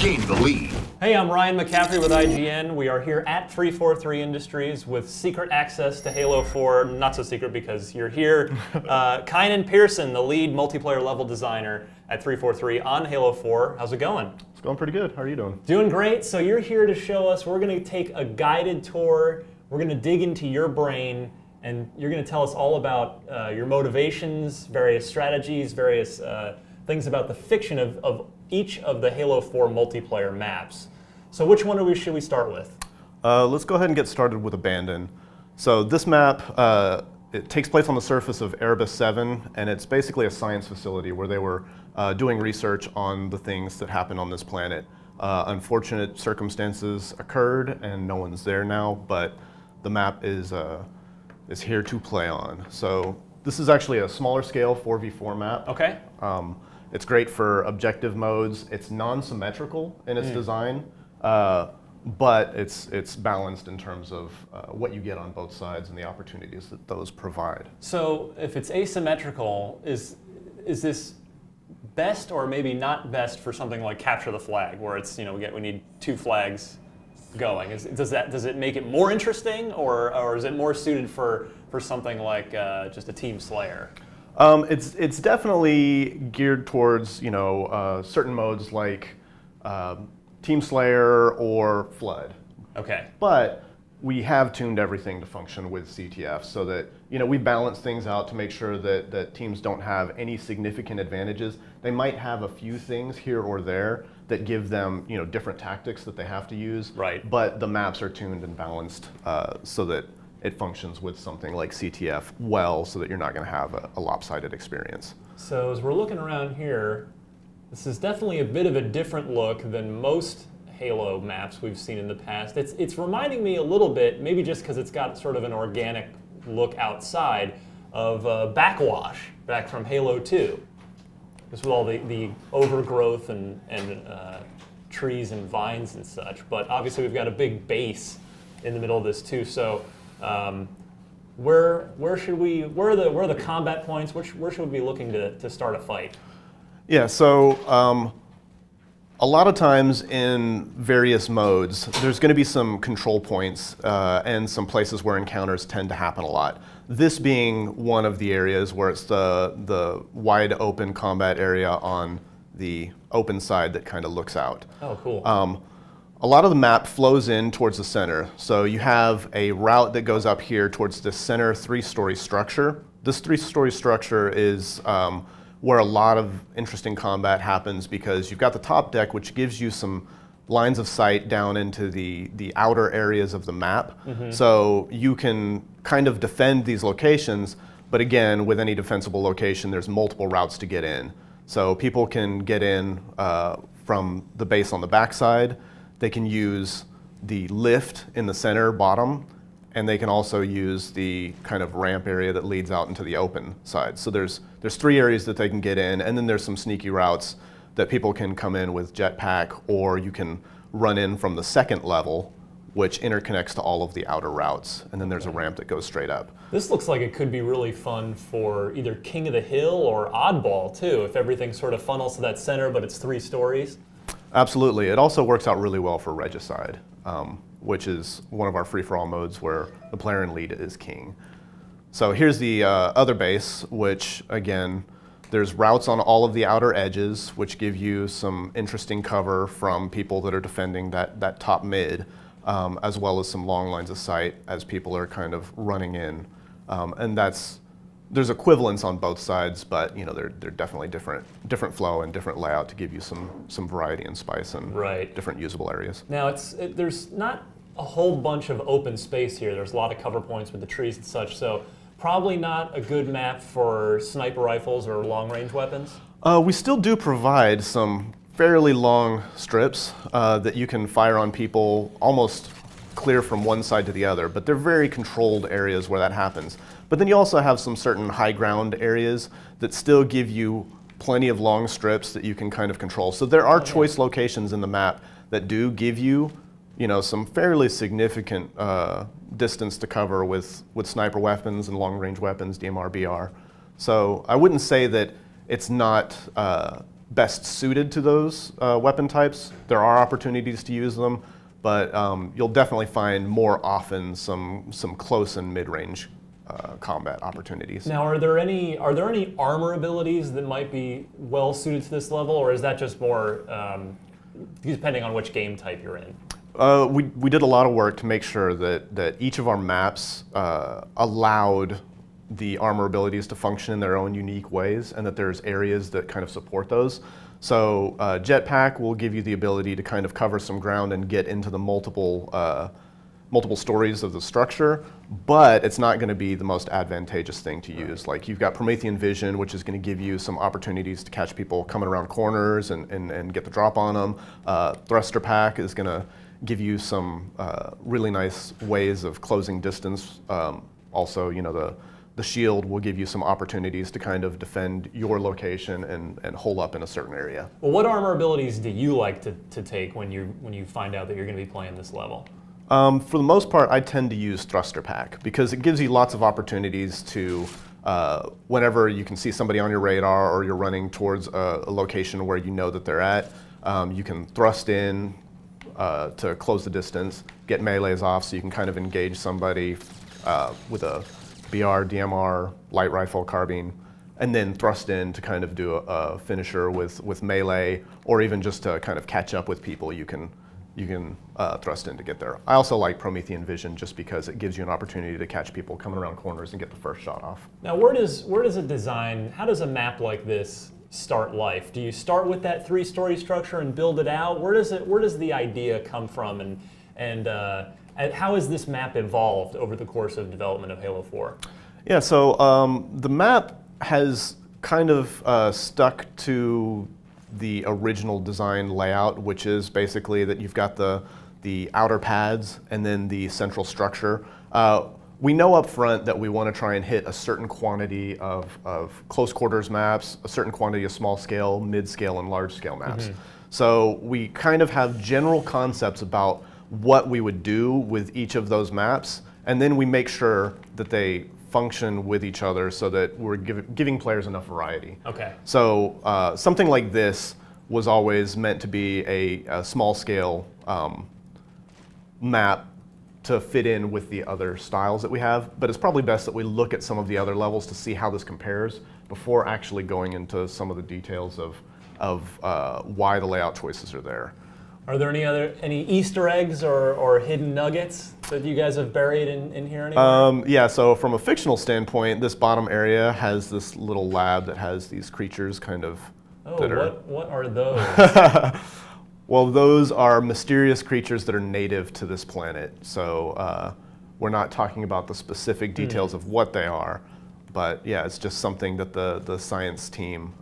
gained the lead. Hey, I'm Ryan McCaffrey with IGN. We are here at 343 Industries with secret access to Halo 4. Not so secret because you're here. Kynan Pearson, the lead multiplayer level designer at 343 on Halo 4. How's it going? It's going pretty good. How are you doing? Doing great. So you're here to show us. We're going to take a guided tour. We're going to dig into your brain, and you're going to tell us all about your motivations, various strategies, various things about the fiction of each of the Halo 4 multiplayer maps. So which one should we start with? Let's go ahead and get started with Abandon. So this map, it takes place on the surface of Erebus 7, and it's basically a science facility where they were doing research on the things that happen on this planet. Unfortunate circumstances occurred, and no one's there now, but the map is here to play on. So this is actually a smaller scale 4v4 map. Okay. It's great for objective modes. It's non-symmetrical in its design, but it's balanced in terms of what you get on both sides and the opportunities that those provide. So if it's asymmetrical, is this best or maybe not best for something like Capture the Flag, where it's, we need two flags going? Does it make it more interesting, or is it more suited for something like just a Team Slayer? It's definitely geared towards certain modes like Team Slayer or Flood. Okay. But we have tuned everything to function with CTF so that we balance things out to make sure that teams don't have any significant advantages. They might have a few things here or there that give them different tactics that they have to use. Right. But the maps are tuned and balanced so that it functions with something like CTF well, so that you're not going to have a lopsided experience. So as we're looking around here, this is definitely a bit of a different look than most Halo maps we've seen in the past. It's reminding me a little bit, maybe just because it's got sort of an organic look outside, of Backwash, back from Halo 2. Just with all the overgrowth and trees and vines and such. But obviously we've got a big base in the middle of this too. So where are the combat points? Where should we be looking to start a fight? Yeah, so a lot of times in various modes, there's going to be some control points and some places where encounters tend to happen a lot. This being one of the areas where it's the wide open combat area on the open side that kind of looks out. Oh, cool. A lot of the map flows in towards the center. So you have a route that goes up here towards the center 3-story structure. This 3-story structure is where a lot of interesting combat happens, because you've got the top deck, which gives you some lines of sight down into the outer areas of the map. Mm-hmm. So you can kind of defend these locations, but again, with any defensible location, there's multiple routes to get in. So people can get in from the base on the backside. They can use the lift in the center bottom, and they can also use the kind of ramp area that leads out into the open side. So there's 3 areas that they can get in, and then there's some sneaky routes that people can come in with jetpack, or you can run in from the second level, which interconnects to all of the outer routes, and then there's a ramp that goes straight up. This looks like it could be really fun for either King of the Hill or Oddball too, if everything sort of funnels to that center, but it's 3 stories. Absolutely. It also works out really well for Regicide, which is one of our free-for-all modes where the player in lead is king. So here's the other base, which again, there's routes on all of the outer edges, which give you some interesting cover from people that are defending that top mid, as well as some long lines of sight as people are kind of running in. And there's equivalence on both sides, but they're definitely different flow and different layout to give you some variety and spice and different usable areas. Now there's not a whole bunch of open space here. There's a lot of cover points with the trees and such, so probably not a good map for sniper rifles or long-range weapons. We still do provide some fairly long strips that you can fire on people almost clear from one side to the other, but they're very controlled areas where that happens. But then you also have some certain high ground areas that still give you plenty of long strips that you can kind of control. So there are choice locations in the map that do give you, some fairly significant distance to cover with sniper weapons and long range weapons, DMR, BR. So I wouldn't say that it's not best suited to those weapon types. There are opportunities to use them, but you'll definitely find more often some close and mid-range combat opportunities. Now, are there any armor abilities that might be well suited to this level, or is that just more depending on which game type you're in? We did a lot of work to make sure that each of our maps allowed the armor abilities to function in their own unique ways, and that there's areas that kind of support those. So Jetpack will give you the ability to kind of cover some ground and get into the multiple stories of the structure, but it's not going to be the most advantageous thing to use. Like, you've got Promethean Vision, which is going to give you some opportunities to catch people coming around corners and get the drop on them. Thruster Pack is going to give you some really nice ways of closing distance. Also, the shield will give you some opportunities to kind of defend your location and hold up in a certain area. Well, what armor abilities do you like to take when you find out that you're going to be playing this level? For the most part, I tend to use Thruster Pack because it gives you lots of opportunities to, whenever you can see somebody on your radar or you're running towards a location where you know that they're at, you can thrust in to close the distance, get melees off so you can kind of engage somebody with a BR, DMR, light rifle, carbine, and then thrust in to kind of do a finisher with melee, or even just to kind of catch up with people. You can thrust in to get there. I also like Promethean Vision just because it gives you an opportunity to catch people coming around corners and get the first shot off. Now, how does a map like this start life? Do you start with that 3-story structure and build it out? Where does the idea come from, and how has this map evolved over the course of development of Halo 4? Yeah, so the map has kind of stuck to the original design layout, which is basically that you've got the outer pads and then the central structure. We know up front that we want to try and hit a certain quantity of close quarters maps, a certain quantity of small scale, mid scale, and large scale maps. Mm-hmm. So we kind of have general concepts about what we would do with each of those maps, and then we make sure that they function with each other so that we're giving players enough variety. Okay. So something like this was always meant to be a small scale map to fit in with the other styles that we have, but it's probably best that we look at some of the other levels to see how this compares before actually going into some of the details of why the layout choices are there. Are there any Easter eggs or hidden nuggets that you guys have buried in here anywhere? Yeah, so from a fictional standpoint, this bottom area has this little lab that has these creatures kind of what are those? Well, those are mysterious creatures that are native to this planet. So we're not talking about the specific details of what they are, but yeah, it's just something that the science team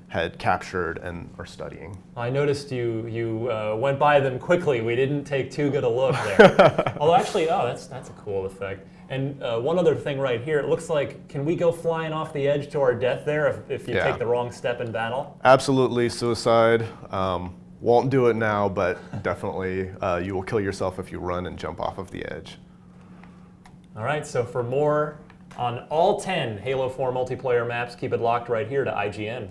had captured and are studying. I noticed you went by them quickly. We didn't take too good a look there. Although actually, that's a cool effect. And one other thing right here, it looks like, can we go flying off the edge to our death there if you take the wrong step in battle? Absolutely, suicide. Won't do it now, but definitely you will kill yourself if you run and jump off of the edge. All right, so for more on all 10 Halo 4 multiplayer maps, keep it locked right here to IGN.